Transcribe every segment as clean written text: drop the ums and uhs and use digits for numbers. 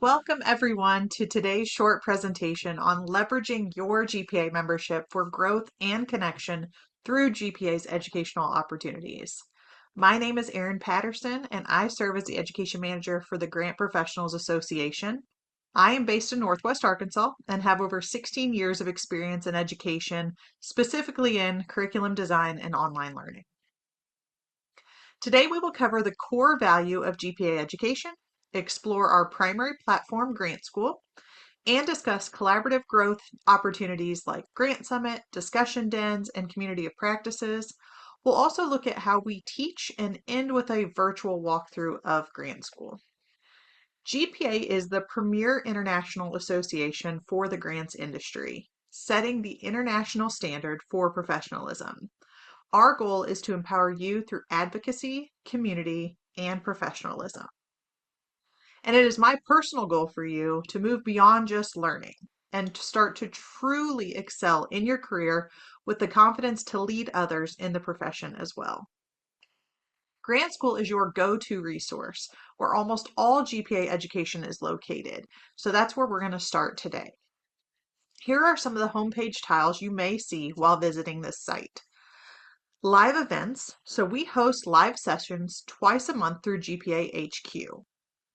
Welcome everyone to today's short presentation on leveraging your GPA membership for growth and connection through GPA's educational opportunities. My name is Erin Paterson and I serve as the Education Manager for the Grant Professionals Association. I am based in Northwest Arkansas and have over 16 years of experience in education, specifically in curriculum design and online learning. Today we will cover the core value of GPA education, explore our primary platform, Grant School, and discuss collaborative growth opportunities like Grant Summit, discussion dens, and community of practices. We'll also look at how we teach and end with a virtual walkthrough of Grant School. GPA is the premier international association for the grants industry, setting the international standard for professionalism. Our goal is to empower you through advocacy, community, and professionalism. And it is my personal goal for you to move beyond just learning and to start to truly excel in your career with the confidence to lead others in the profession as well. Grant School is your go-to resource where almost all GPA education is located. So that's where we're going to start today. Here are some of the homepage tiles you may see while visiting this site. Live events. So we host live sessions twice a month through GPA HQ.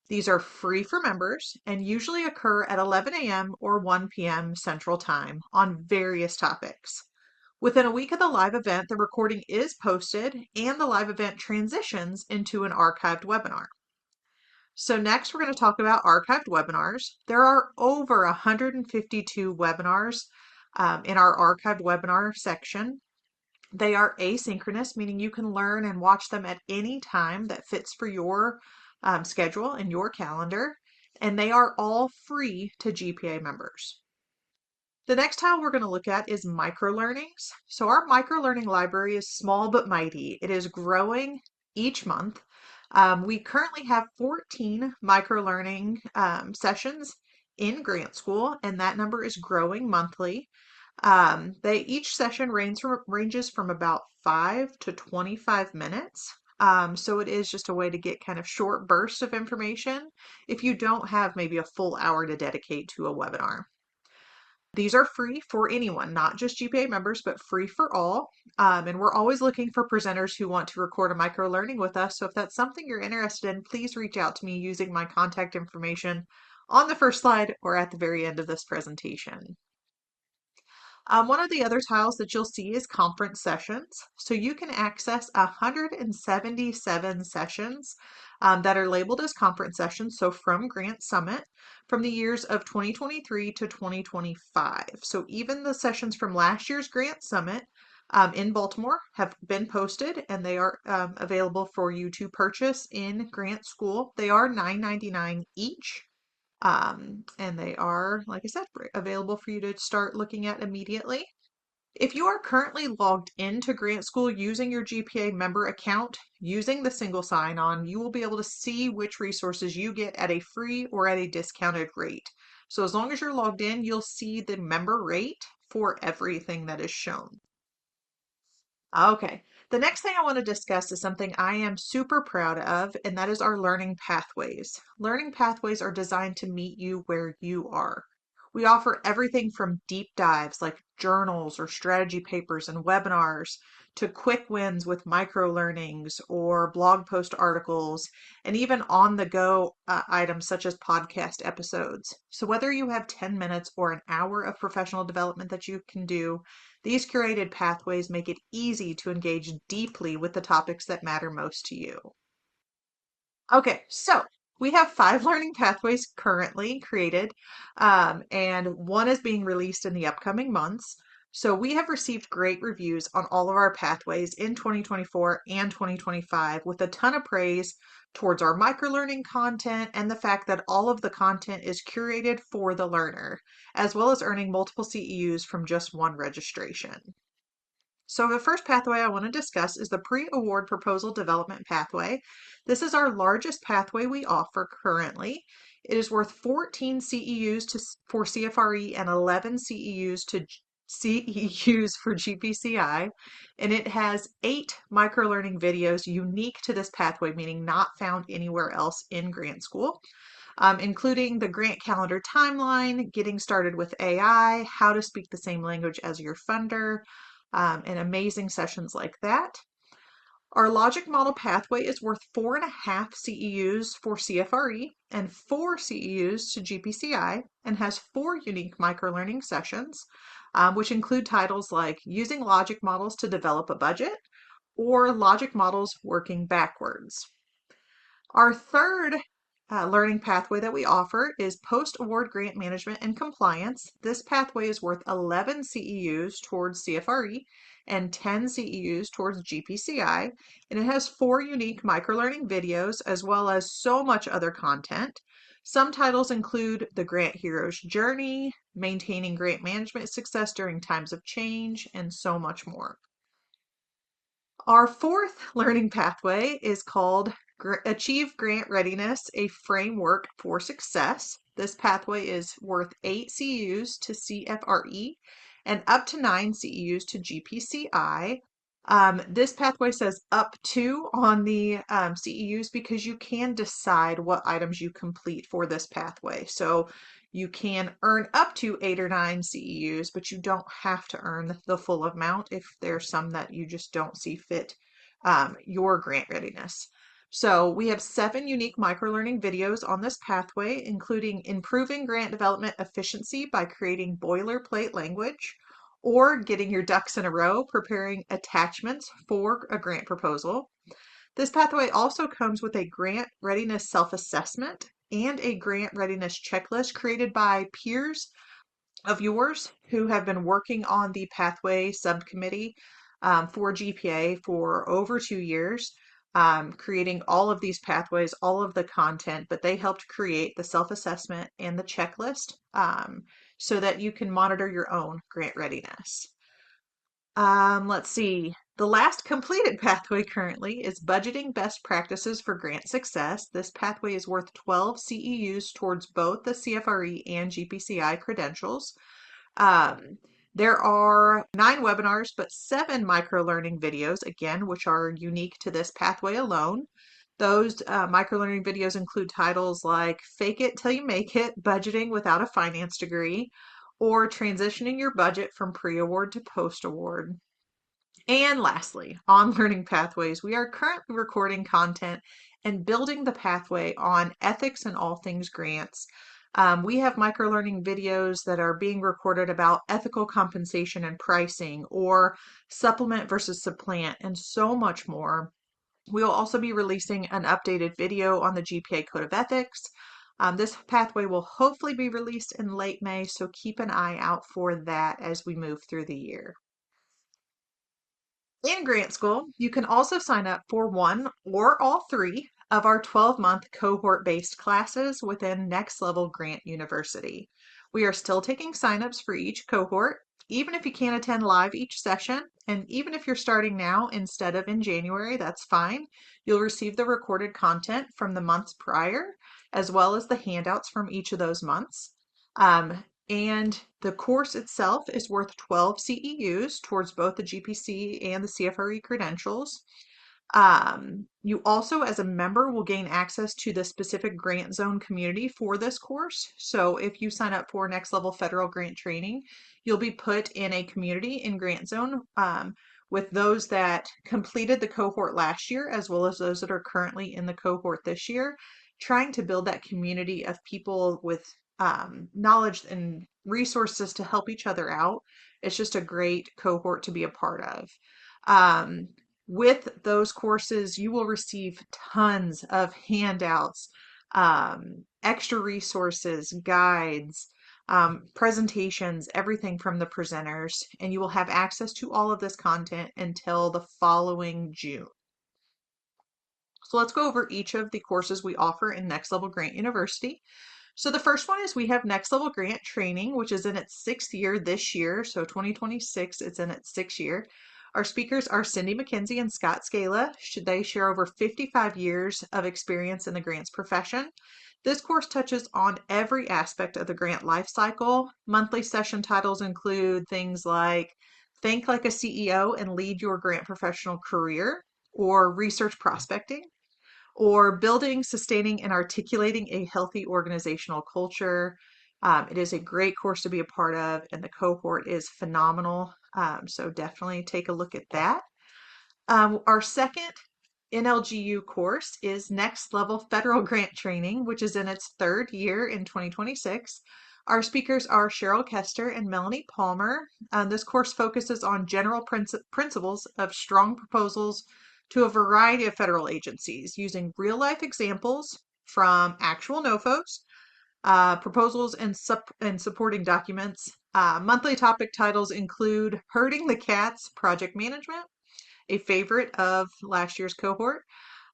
These are free for members and usually occur at 11 a.m. or 1 p.m. Central Time on various topics. Within a week of the live event, the recording is posted and the live event transitions into an archived webinar. So next we're going to talk about archived webinars. There are over 152 webinars in our archived webinar section. They are asynchronous, meaning you can learn and watch them at any time that fits for your schedule and your calendar, and they are all free to GPA members. The next tile we're going to look at is microlearnings. So our microlearning library is small but mighty. It is growing each month. We currently have 14 microlearning sessions in Grant School, and that number is growing monthly. Each session ranges from about 5 to 25 minutes. So it is just a way to get kind of short bursts of information if you don't have maybe a full hour to dedicate to a webinar. These are free for anyone, not just GPA members, but free for all. And we're always looking for presenters who want to record a micro learning with us. So if that's something you're interested in, please reach out to me using my contact information on the first slide or at the very end of this presentation. One of the other tiles that you'll see is conference sessions. So you can access 177 sessions that are labeled as conference sessions. So from Grant Summit from the years of 2023 to 2025. So even the sessions from last year's Grant Summit in Baltimore have been posted and they are available for you to purchase in Grant School. They are $9.99 each. And they are, like I said, available for you to start looking at immediately. If you are currently logged into Grant School using your GPA member account, using the single sign-on, you will be able to see which resources you get at a free or at a discounted rate. So as long as you're logged in, you'll see the member rate for everything that is shown. Okay, the next thing I want to discuss is something I am super proud of, and that is our learning pathways. Learning pathways are designed to meet you where you are. We offer everything from deep dives like journals or strategy papers and webinars to quick wins with micro learnings or blog post articles and even on the go items such as podcast episodes. So whether you have 10 minutes or an hour of professional development that you can do, these curated pathways make it easy to engage deeply with the topics that matter most to you. Okay, so we have 5 learning pathways currently created, and one is being released in the upcoming months. So we have received great reviews on all of our pathways in 2024 and 2025 with a ton of praise towards our microlearning content and the fact that all of the content is curated for the learner, as well as earning multiple CEUs from just one registration. So the first pathway I want to discuss is the pre-award proposal development pathway. This is our largest pathway we offer currently. It is worth 14 CEUs for CFRE and 11 CEUs for GPCI, and it has 8 microlearning videos unique to this pathway, meaning not found anywhere else in Grant School. including the grant calendar timeline, getting started with AI, how to speak the same language as your funder, and amazing sessions like that. Our logic model pathway is worth 4.5 CEUs for CFRE and 4 CEUs to GPCI and has 4 unique microlearning sessions, which include titles like Using Logic Models to Develop a Budget or Logic Models Working Backwards. Our third learning pathway that we offer is post-award grant management and compliance. This pathway is worth 11 CEUs towards CFRE and 10 CEUs towards GPCI, and it has 4 unique microlearning videos as well as so much other content. Some titles include The Grant Hero's Journey, Maintaining Grant Management Success During Times of Change, and so much more. Our fourth learning pathway is called Achieve Grant Readiness, a Framework for Success. This pathway is worth 8 CEUs to CFRE and up to 9 CEUs to GPCI. This pathway says up to on the CEUs because you can decide what items you complete for this pathway. So you can earn up to 8 or 9 CEUs, but you don't have to earn the full amount if there's some that you just don't see fit your grant readiness. So we have 7 unique microlearning videos on this pathway, including improving grant development efficiency by creating boilerplate language, or getting your ducks in a row, preparing attachments for a grant proposal. This pathway also comes with a grant readiness self-assessment and a grant readiness checklist created by peers of yours who have been working on the pathway subcommittee for GPA for over 2 years, creating all of these pathways, all of the content, but they helped create the self-assessment and the checklist so that you can monitor your own grant readiness. Let's see. The last completed pathway currently is Budgeting Best Practices for Grant Success. This pathway is worth 12 CEUs towards both the CFRE and GPCI credentials. There are 9 webinars, but 7 microlearning videos, again, which are unique to this pathway alone. Those microlearning videos include titles like Fake It Till You Make It, Budgeting Without a Finance Degree, or Transitioning Your Budget from Pre-Award to Post-Award. And lastly, on learning pathways, we are currently recording content and building the pathway on ethics and all things grants. We have microlearning videos that are being recorded about ethical compensation and pricing, or supplement versus supplant, and so much more. We'll also be releasing an updated video on the GPA Code of Ethics. This pathway will hopefully be released in late May, so keep an eye out for that as we move through the year. In grant school, you can also sign up for one or all 3 of our 12-month cohort-based classes within Next Level Grant University. We are still taking signups for each cohort, even if you can't attend live each session, and even if you're starting now instead of in January, that's fine. You'll receive the recorded content from the months prior, as well as the handouts from each of those months. And the course itself is worth 12 CEUs towards both the GPC and the CFRE credentials. You also, as a member, will gain access to the specific grant zone community for this course. So if you sign up for Next Level Federal Grant Training, you'll be put in a community in grant zone with those that completed the cohort last year, as well as those that are currently in the cohort this year, trying to build that community of people with knowledge and resources to help each other out. It's just a great cohort to be a part of. With those courses, you will receive tons of handouts, extra resources, guides, presentations, everything from the presenters, and you will have access to all of this content until the following June. So let's go over each of the courses we offer in Next Level Grant University. So the first one is we have Next Level Grant Training, which is in its 6th year this year. So 2026, it's in its 6th year. Our speakers are Cindy McKenzie and Scott Scala. They share over 55 years of experience in the grants profession. This course touches on every aspect of the grant life cycle. Monthly session titles include things like Think Like a CEO and Lead Your Grant Professional Career, or Research Prospecting, or building, sustaining, and articulating a healthy organizational culture. It is a great course to be a part of, and the cohort is phenomenal. So definitely take a look at that. Our second NLGU course is Next Level Federal Grant Training, which is in its third year in 2026. Our speakers are Cheryl Kester and Melanie Palmer. This course focuses on general principles of strong proposals to a variety of federal agencies using real life examples from actual NOFOs, proposals, and supporting documents. Monthly topic titles include Herding the Cats Project Management, a favorite of last year's cohort,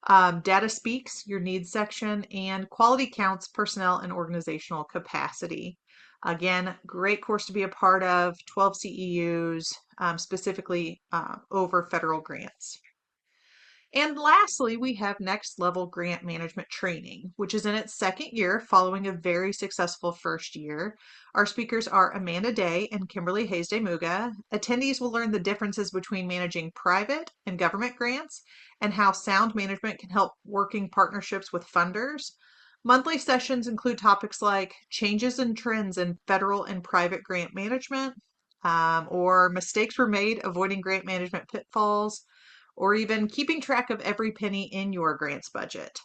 Data Speaks, your needs section, and Quality Counts, personnel and organizational capacity. Again, great course to be a part of, 12 CEUs, specifically over federal grants. And lastly, we have Next Level Grant Management Training, which is in its second year following a very successful first year. Our speakers are Amanda Day and Kimberly Hayes-de-Muga. Attendees will learn the differences between managing private and government grants and how sound management can help working partnerships with funders. Monthly sessions include topics like changes and trends in federal and private grant management, or mistakes were made avoiding grant management pitfalls, or even keeping track of every penny in your grants budget.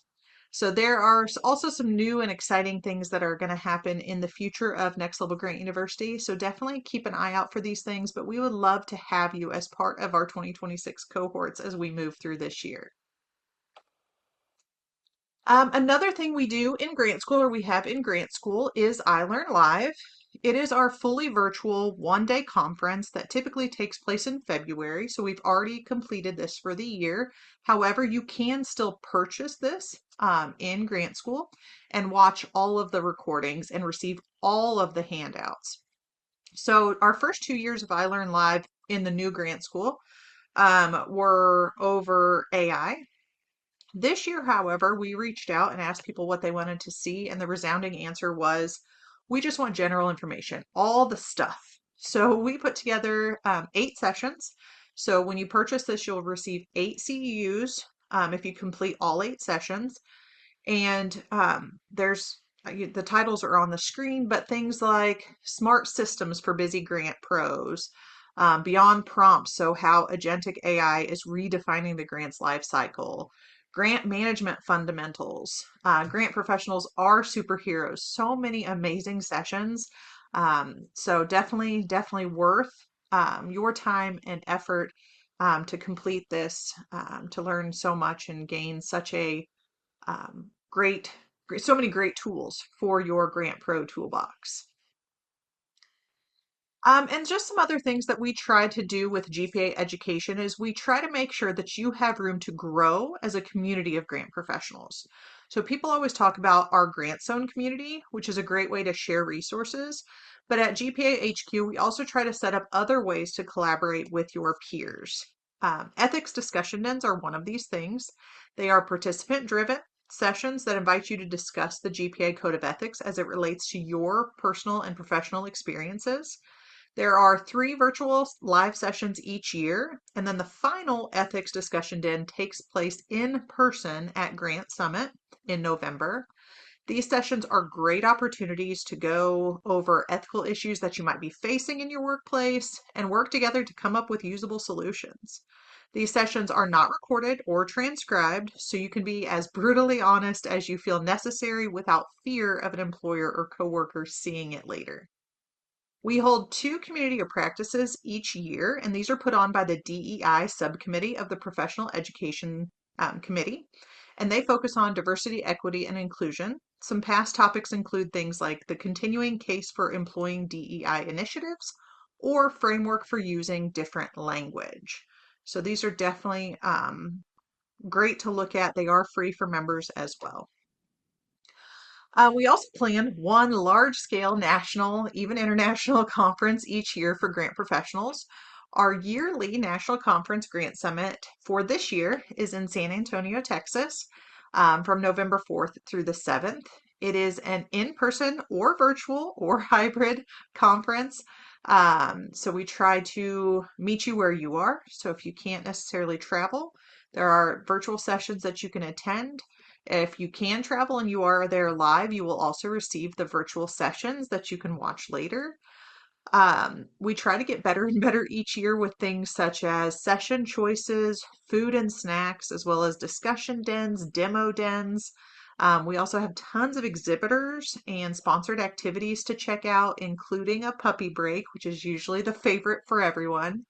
So there are also some new and exciting things that are going to happen in the future of Next Level Grant University. So definitely keep an eye out for these things, but we would love to have you as part of our 2026 cohorts as we move through this year. Another thing we do in grant school, or we have in grant school, is iLearn Live. It is our fully virtual one-day conference that typically takes place in February. So we've already completed this for the year. However, you can still purchase this in grant school and watch all of the recordings and receive all of the handouts. So our first 2 years of iLearn Live in the new grant school were over AI. This year, however, we reached out and asked people what they wanted to see, and the resounding answer was, we just want general information, all the stuff. So we put together 8 sessions. So when you purchase this, you'll receive 8 CEUs if you complete all 8 sessions. And the titles are on the screen, but things like smart systems for busy grant pros, beyond prompts, so how agentic AI is redefining the grants life cycle, grant management fundamentals, grant professionals are superheroes. So many amazing sessions. So definitely worth your time and effort to complete this, to learn so much and gain such a great, so many great tools for your Grant Pro toolbox. And just some other things that we try to do with GPA education is we try to make sure that you have room to grow as a community of grant professionals. So people always talk about our Grant Zone community, which is a great way to share resources. But at GPA HQ, we also try to set up other ways to collaborate with your peers. Ethics discussion dens are one of these things. They are participant driven sessions that invite you to discuss the GPA Code of Ethics as it relates to your personal and professional experiences. There are 3 virtual live sessions each year, and then the final ethics discussion den takes place in person at Grant Summit in November. These sessions are great opportunities to go over ethical issues that you might be facing in your workplace and work together to come up with usable solutions. These sessions are not recorded or transcribed, so you can be as brutally honest as you feel necessary without fear of an employer or coworker seeing it later. We hold 2 community of practices each year, and these are put on by the DEI subcommittee of the Professional Education Committee, and they focus on diversity, equity, and inclusion. Some past topics include things like the continuing case for employing DEI initiatives or framework for using different language. So these are definitely great to look at. They are free for members as well. We also plan one large scale national, even international conference each year for grant professionals. Our yearly National Conference Grant Summit for this year is in San Antonio, Texas, from November 4th through the 7th. It is an in-person or virtual or hybrid conference. So we try to meet you where you are. So if you can't necessarily travel, there are virtual sessions that you can attend. If you can travel and you are there live, you will also receive the virtual sessions that you can watch later. We try to get better and better each year with things such as session choices, food and snacks, as well as discussion dens, demo dens. We also have tons of exhibitors and sponsored activities to check out, including a puppy break, which is usually the favorite for everyone.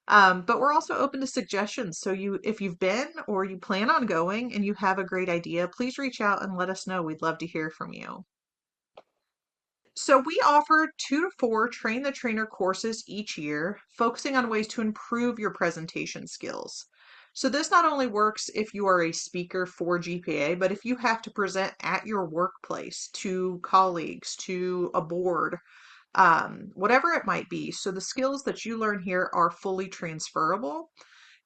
But we're also open to suggestions. So if you've been or you plan on going and you have a great idea, please reach out and let us know. We'd love to hear from you. So we offer 2 to 4 train the trainer courses each year, focusing on ways to improve your presentation skills. So this not only works if you are a speaker for GPA, but if you have to present at your workplace to colleagues, to a board, whatever it might be. So the skills that you learn here are fully transferable.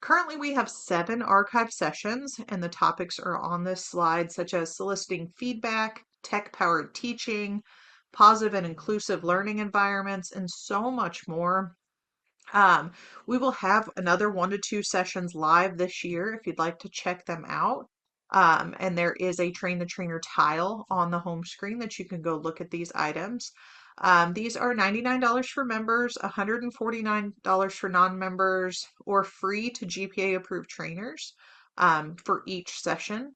Currently, we have 7 archived sessions, and the topics are on this slide, such as soliciting feedback, tech-powered teaching, positive and inclusive learning environments, and so much more. Um, we will have another 1 to 2 sessions live this year if you'd like to check them out. And there is a Train the Trainer tile on the home screen that you can go look at these items. These are $99 for members, $149 for non-members, or free to GPA approved trainers for each session.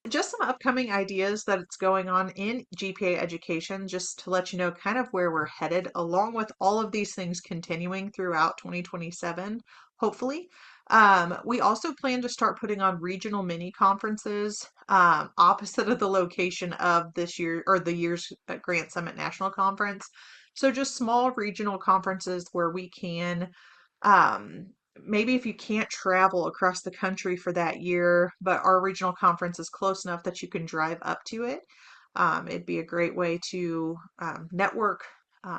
Just some upcoming ideas that's going on in GPA education, just to let you know kind of where we're headed, along with all of these things continuing throughout 2027, hopefully. We also plan to start putting on regional mini conferences opposite of the location of this year or the year's Grant Summit National Conference. So just small regional conferences where we can um, maybe if you can't travel across the country for that year, but our regional conference is close enough that you can drive up to it, it'd be a great way to network,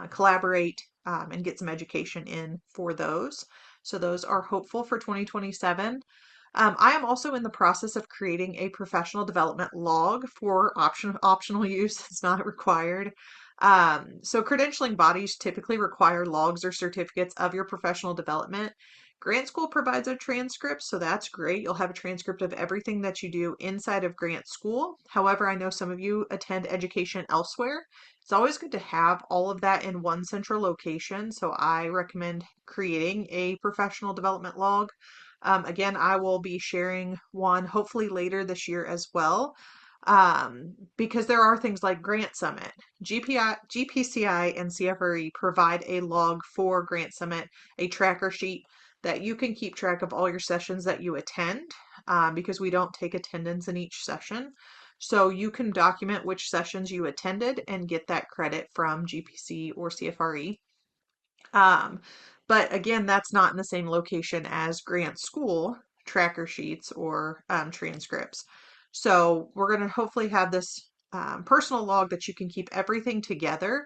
collaborate, and get some education in for those. So those are hopeful for 2027. I am also in the process of creating a professional development log for optional use. It's not required. So credentialing bodies typically require logs or certificates of your professional development. Grant School provides a transcript, so that's great. You'll have a transcript of everything that you do inside of Grant School. However, I know some of you attend education elsewhere. It's always good to have all of that in one central location, so I recommend creating a professional development log. Again, I will be sharing one hopefully later this year as well, because there are things like Grant Summit. GPCI, and CFRE provide a log for Grant Summit, a tracker sheet that you can keep track of all your sessions that you attend, because we don't take attendance in each session. So you can document which sessions you attended and get that credit from GPC or CFRE. Um, but again, that's not in the same location as Grant School tracker sheets or transcripts. So we're going to hopefully have this personal log that you can keep everything together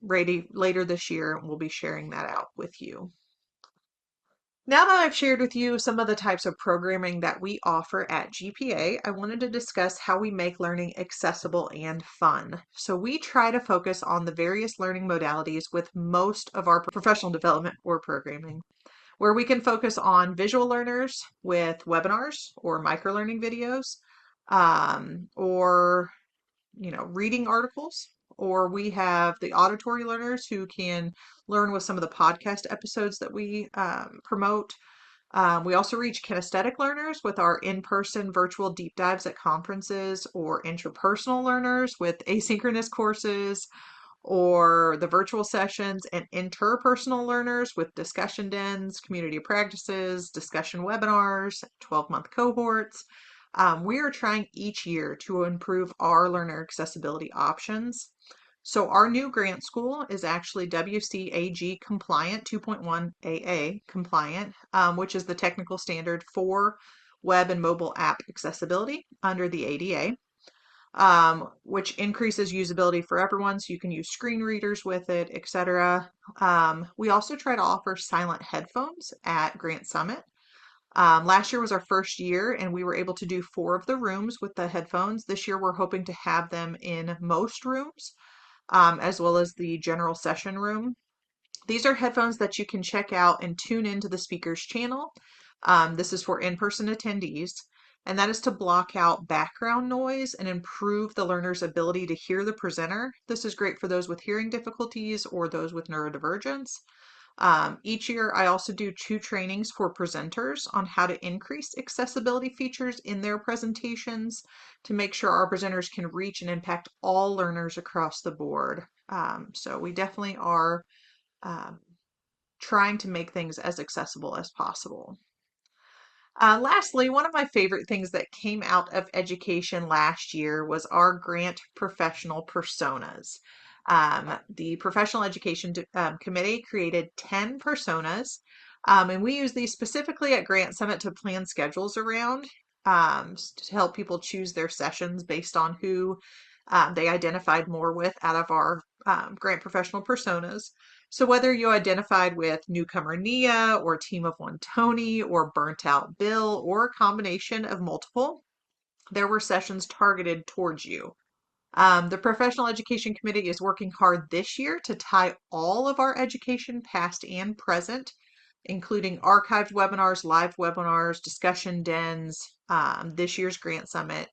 ready later this year, and we'll be sharing that out with you. Now that I've shared with you some of the types of programming that we offer at GPA, I wanted to discuss how we make learning accessible and fun. So we try to focus on the various learning modalities with most of our professional development or programming, where we can focus on visual learners with webinars or microlearning videos, or reading articles, or we have the auditory learners who can learn with some of the podcast episodes that we promote. We also reach kinesthetic learners with our in-person virtual deep dives at conferences, or interpersonal learners with asynchronous courses, or the virtual sessions, and interpersonal learners with discussion dens, community practices, discussion webinars, 12-month cohorts. We are trying each year to improve our learner accessibility options. So our new grant school is actually WCAG compliant, 2.1 AA compliant, which is the technical standard for web and mobile app accessibility under the ADA, which increases usability for everyone, so you can use screen readers with it, etc. We also try to offer silent headphones at Grant Summit. Last year was our first year, and we were able to do 4 of the rooms with the headphones. This year, we're hoping to have them in most rooms, as well as the general session room. These are headphones that you can check out and tune into the speaker's channel. This is for in-person attendees. and that is to block out background noise and improve the learner's ability to hear the presenter. This is great for those with hearing difficulties or those with neurodivergence. Each year, I also do 2 trainings for presenters on how to increase accessibility features in their presentations to make sure our presenters can reach and impact all learners across the board. So we definitely are um, trying to make things as accessible as possible. Lastly, one of my favorite things that came out of education last year was our grant professional personas. The Professional Education Committee created 10 personas, and we use these specifically at Grant Summit to plan schedules around, to help people choose their sessions based on who they identified more with out of our grant professional personas. So whether you identified with newcomer Nia or team of one Tony or burnt out Bill or a combination of multiple, there were sessions targeted towards you. The Professional Education Committee is working hard this year to tie all of our education, past and present, including archived webinars, live webinars, discussion dens, this year's Grant Summit,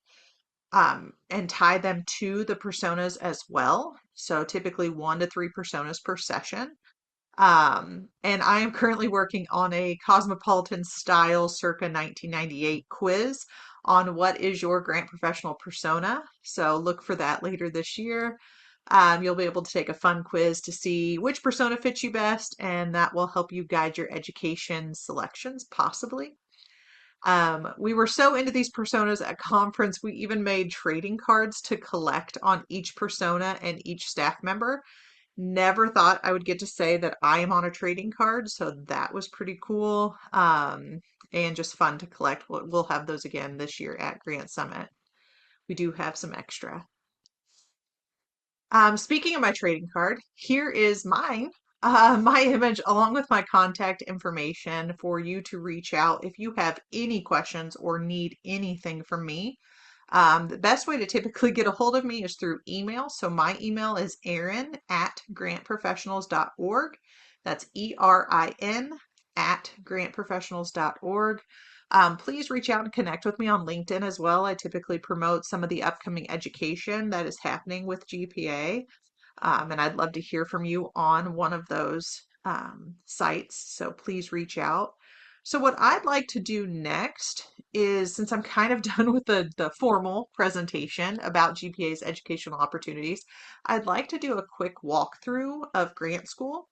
and tie them to the personas as well. So typically 1 to 3 personas per session. And I am currently working on a Cosmopolitan style circa 1998 quiz on what is your grant professional persona. So look for that later this year. You'll be able to take a fun quiz to see which persona fits you best, and that will help you guide your education selections, possibly. We were so into these personas at conference, we even made trading cards to collect on each persona and each staff member. Never thought I would get to say that I am on a trading card, so that was pretty cool, and just fun to collect. We'll have those again this year at Grant Summit. We do have some extra. Speaking of my trading card, here is mine, my image along with my contact information for you to reach out if you have any questions or need anything from me. The best way to typically get a hold of me is through email. So my email is erin@grantprofessionals.org. That's ERIN at grantprofessionals.org. Please reach out and connect with me on LinkedIn as well. I typically promote some of the upcoming education that is happening with GPA, and I'd love to hear from you on one of those sites. So please reach out. So what I'd like to do next is, since I'm kind of done with the formal presentation about GPA's educational opportunities, I'd like to do a quick walkthrough of Grant School.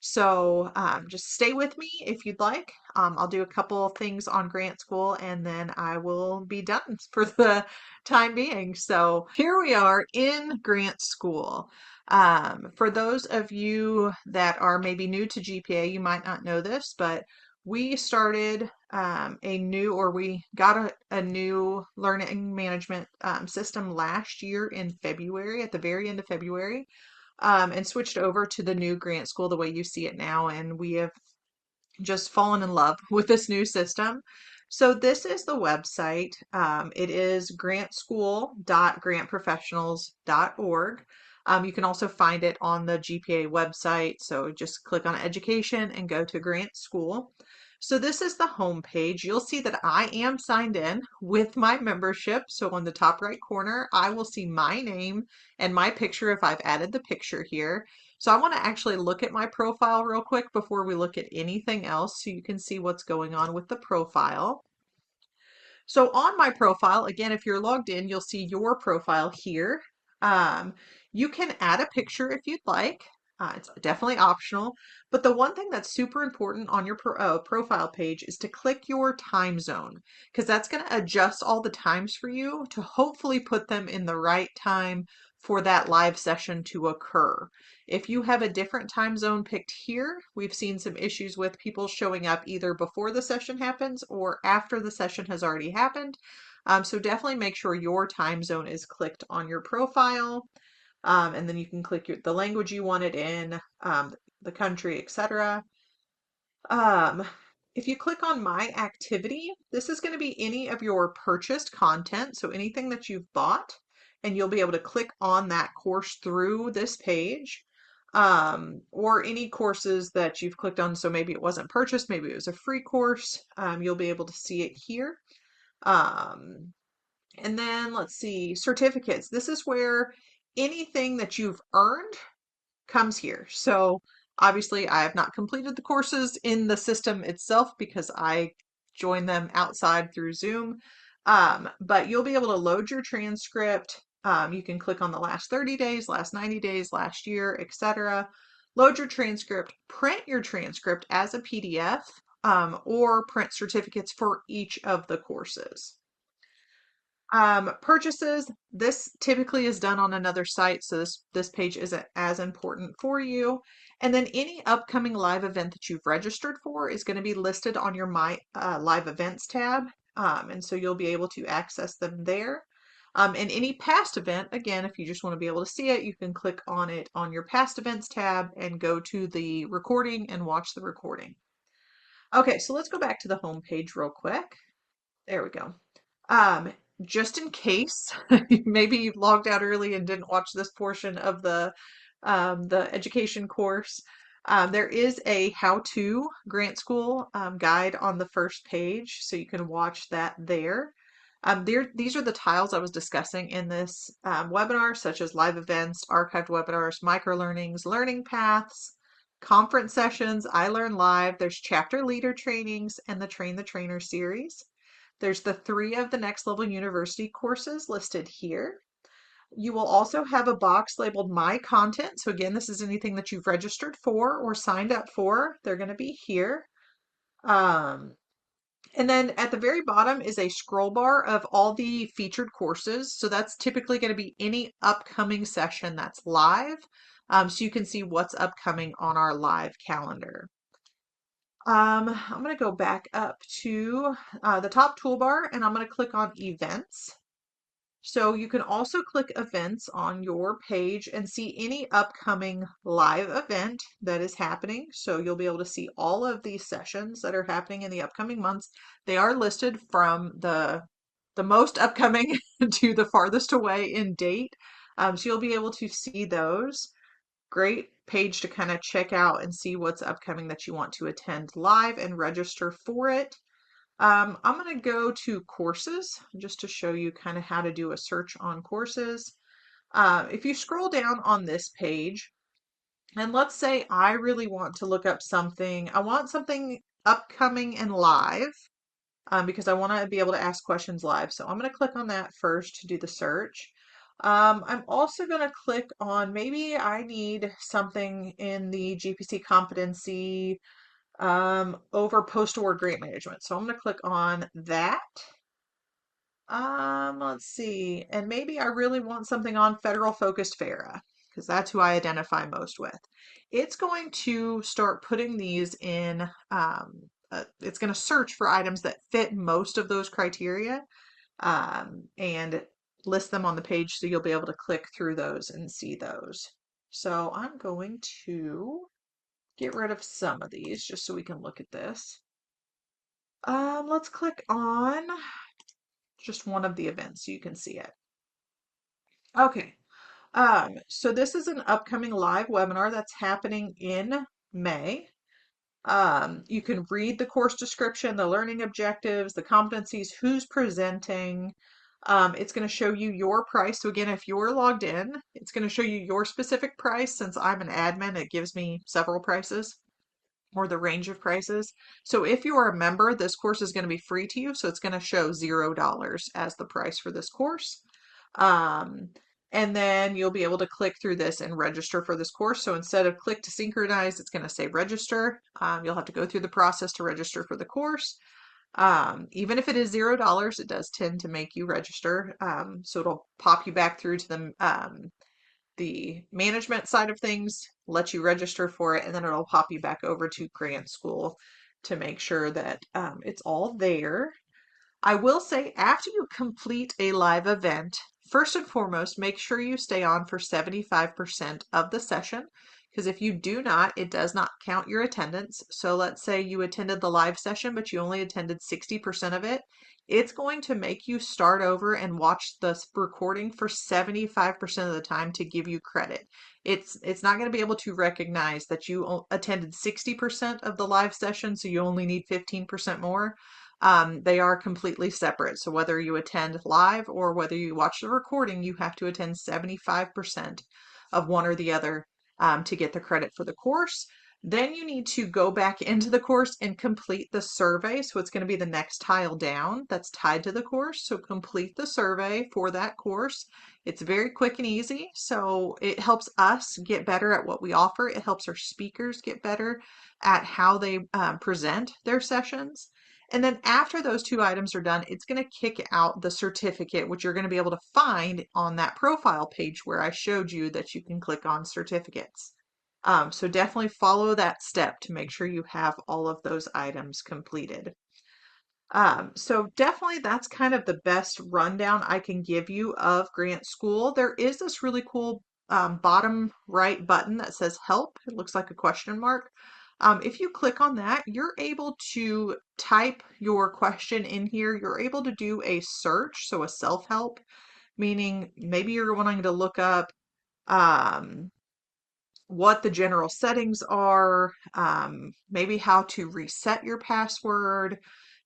So just stay with me if you'd like. I'll do a couple of things on Grant School and then I will be done for the time being. So here we are in Grant School. For those of you that are maybe new to GPA, you might not know this, but we started we got a new learning management system last year in February, at the very end of February, and switched over to the new Grant School the way you see it now. And we have just fallen in love with this new system. So this is the website. It is grantschool.grantprofessionals.org. You can also find it on the GPA website. So just click on education and go to Grant School. So this is the home page. You'll see that I am signed in with my membership. So on the top right corner, I will see my name and my picture if I've added the picture here. So I want to actually look at my profile real quick before we look at anything else so you can see what's going on with the profile. So on my profile, again, if you're logged in, you'll see your profile here. Um, you can add a picture if you'd like. It's definitely optional. But the one thing that's super important on your profile page is to click your time zone, because that's going to adjust all the times for you to hopefully put them in the right time for that live session to occur. If you have a different time zone picked here, we've seen some issues with people showing up either before the session happens or after the session has already happened. So definitely make sure your time zone is clicked on your profile. And then you can click the language you want it in, the country, etc. Um, if you click on My Activity, this is going to be any of your purchased content, so anything that you've bought, and you'll be able to click on that course through this page, or any courses that you've clicked on, so maybe it wasn't purchased, maybe it was a free course, you'll be able to see it here. Um, and then let's see, certificates. This is where anything that you've earned comes here. So obviously I have not completed the courses in the system itself because I joined them outside through Zoom. But you'll be able to load your transcript. You can click on the last 30 days, last 90 days, last year, etc. Load your transcript, print your transcript as a PDF, or print certificates for each of the courses. Purchases, this typically is done on another site, so this page isn't as important for you. And then any upcoming live event that you've registered for is going to be listed on your My Live Events tab, and so you'll be able to access them there. And any past event, again, if you just want to be able to see it, you can click on it on your past events tab and go to the recording and watch the recording. Okay, so let's go back to the home page real quick. There we go. Um, just in case maybe you logged out early and didn't watch this portion of the education course, there is a how-to grant school guide on the first page, so you can watch that there. These are the tiles I was discussing in this webinar, such as live events, archived webinars, microlearnings, learning paths, conference sessions, I Learn Live. There's chapter leader trainings and the Train the Trainer series. There's the 3 of the Next Level University courses listed here. You will also have a box labeled My Content. So again, this is anything that you've registered for or signed up for. They're going to be here. Um, and then at the very bottom is a scroll bar of all the featured courses. So that's typically going to be any upcoming session that's live. So you can see what's upcoming on our live calendar. I'm going to go back up to the top toolbar and I'm going to click on events. So you can also click events on your page and see any upcoming live event that is happening. So you'll be able to see all of these sessions that are happening in the upcoming months. They are listed from the most upcoming to the farthest away in date. So you'll be able to see those. Great page to kind of check out and see what's upcoming that you want to attend live and register for it. I'm going to go to courses just to show you kind of how to do a search on courses. If you scroll down on this page, and let's say I really want to look up something, I want something upcoming and live because I want to be able to ask questions live. So I'm going to click on that first to do the search. I'm also going to click on maybe I need something in the GPC competency over post-award grant management. So I'm going to click on that. Let's see, and maybe I really want something on federal focused FARA because that's who I identify most with. It's going to start putting these in, it's going to search for items that fit most of those criteria and list them on the page so you'll be able to click through those and see those. So I'm going to get rid of some of these just so we can look at this. Let's click on just one of the events so you can see it. Okay, so this is an upcoming live webinar that's happening in May. You can read the course description, the learning objectives, the competencies, who's presenting. It's going to show you your price. So again, if you're logged in, it's going to show you your specific price. Since I'm an admin, it gives me several prices or the range of prices. So if you are a member, this course is going to be free to you. So it's going to show $0 as the price for this course. Um, and then you'll be able to click through this and register for this course. So instead of click to synchronize, it's going to say register. You'll have to go through the process to register for the course. Even if it is $0, it does tend to make you register. So it'll pop you back through to the management side of things, let you register for it, and then it'll pop you back over to grant school to make sure that it's all there. I will say after you complete a live event, first and foremost, make sure you stay on for 75% of the session, because if you do not, it does not count your attendance. So let's say you attended the live session, but you only attended 60% of it. It's going to make you start over and watch the recording for 75% of the time to give you credit. It's not going to be able to recognize that you attended 60% of the live session, so you only need 15% more. They are completely separate. So whether you attend live or whether you watch the recording, you have to attend 75% of one or the other to get the credit for the course. Then you need to go back into the course and complete the survey. So it's going to be the next tile down that's tied to the course. So complete the survey for that course. It's very quick and easy. So it helps us get better at what we offer. It helps our speakers get better at how they present their sessions. And then after those two items are done, it's going to kick out the certificate, which you're going to be able to find on that profile page where I showed you that you can click on certificates. So definitely follow that step to make sure you have all of those items completed. So definitely that's kind of the best rundown I can give you of Grant School. There is this really cool bottom right button that says help. It looks like a question mark. If you click on that, you're able to type your question in here. You're able to do a search, so a self-help, meaning maybe you're wanting to look up um, what the general settings are, maybe how to reset your password,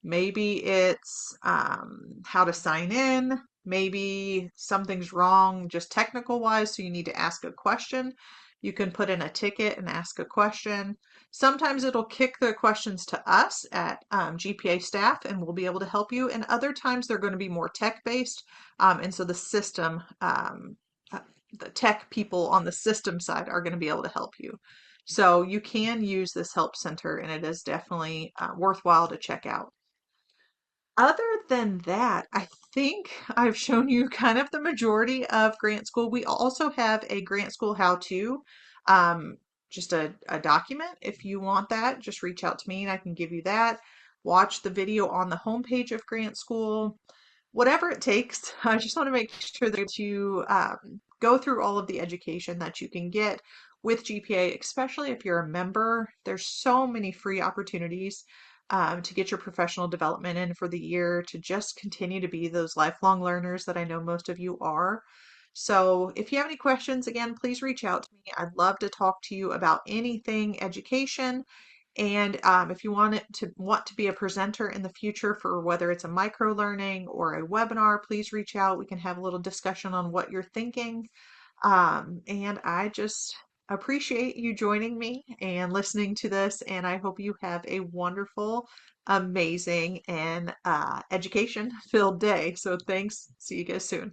maybe it's how to sign in, maybe something's wrong just technical wise, so you need to ask a question. You can put in a ticket and ask a question. Sometimes it'll kick the questions to us at GPA staff and we'll be able to help you. And other times they're going to be more tech based. And so the system the tech people on the system side are going to be able to help you. So you can use this help center and it is definitely worthwhile to check out. Other than that, I think I've shown you kind of the majority of Grant School. We also have a Grant School how-to, um, just a document. If you want that, just reach out to me and I can give you that. Watch the video on the homepage of Grant School, whatever it takes. I just want to make sure that you go through all of the education that you can get with GPA, especially if you're a member. There's so many free opportunities to get your professional development in for the year, to just continue to be those lifelong learners that I know most of you are. So if you have any questions, again, please reach out to me. I'd love to talk to you about anything education. And if you want to be a presenter in the future for whether it's a micro learning or a webinar, please reach out. We can have a little discussion on what you're thinking. And I just appreciate you joining me and listening to this. And I hope you have a wonderful, amazing, and education filled day. So thanks. See you guys soon.